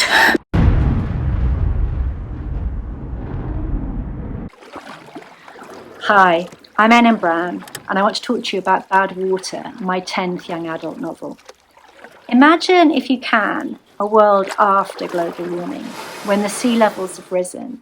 world. Hi, I'm M Browne, and I want to talk to you about Badwater, my 10th young adult novel. Imagine, if you can, a world after global warming, when the sea levels have risen.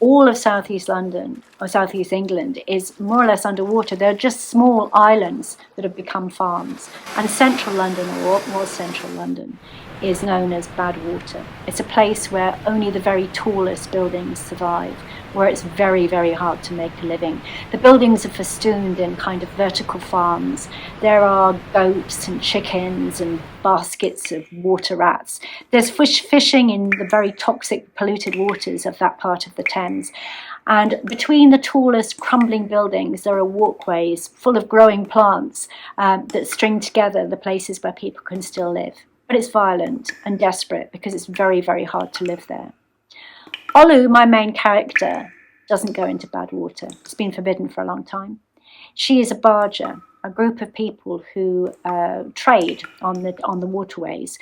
All of southeast London, or southeast England, is more or less underwater. They're just small islands that have become farms. And central London, or what was central London, is known as Badwater. It's a place where only the very tallest buildings survive, where it's very, very hard to make a living. The buildings are festooned in kind of vertical farms. There are goats and chickens and baskets of water rats. There's fishing in the very toxic, polluted waters of that part of the Thames. And between the tallest crumbling buildings, there are walkways full of growing plants that string together the places where people can still live. But it's violent and desperate because it's very, very hard to live there. Olu, my main character, doesn't go into Badwater. It's been forbidden for a long time. She is a barger, a group of people who trade on the waterways.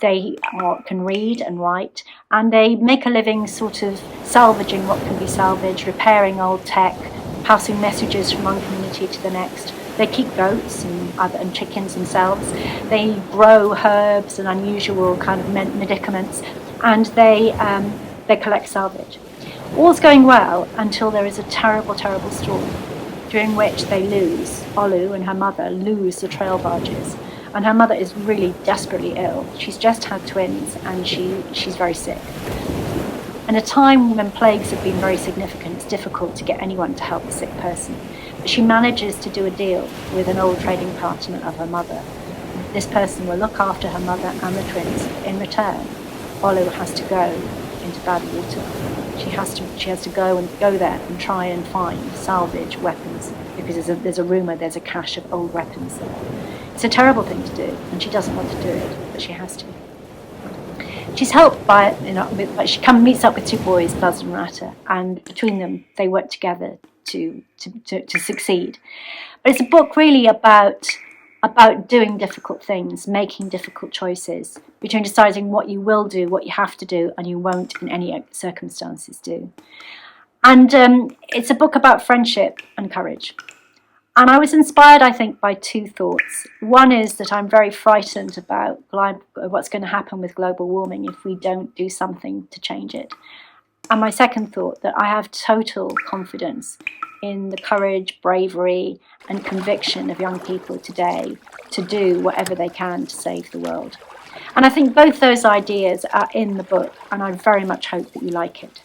They can read and write, and they make a living sort of salvaging what can be salvaged, repairing old tech, passing messages from one community to the next. They keep goats and chickens themselves. They grow herbs and unusual kind of medicaments, and they collect salvage. All's going well until there is a terrible, terrible storm, during which Olu and her mother lose the trail barges. And her mother is really desperately ill. She's just had twins and she's very sick. In a time when plagues have been very significant, it's difficult to get anyone to help a sick person. But she manages to do a deal with an old trading partner of her mother. This person will look after her mother and the twins. In return, Olu has to go into Badwater. She has to go there and try and find salvage weapons, because there's a rumour there's a cache of old weapons there. It's a terrible thing to do, and she doesn't want to do it, but she has to. She's helped by, she meets up with two boys, Buzz and Ratter, and between them they work together to succeed. But it's a book really about doing difficult things, making difficult choices, between deciding what you will do, what you have to do, and you won't in any circumstances do. And it's a book about friendship and courage. And I was inspired, I think, by two thoughts. One is that I'm very frightened about what's going to happen with global warming if we don't do something to change it. And my second thought, that I have total confidence in the courage, bravery, and conviction of young people today to do whatever they can to save the world. And I think both those ideas are in the book, and I very much hope that you like it.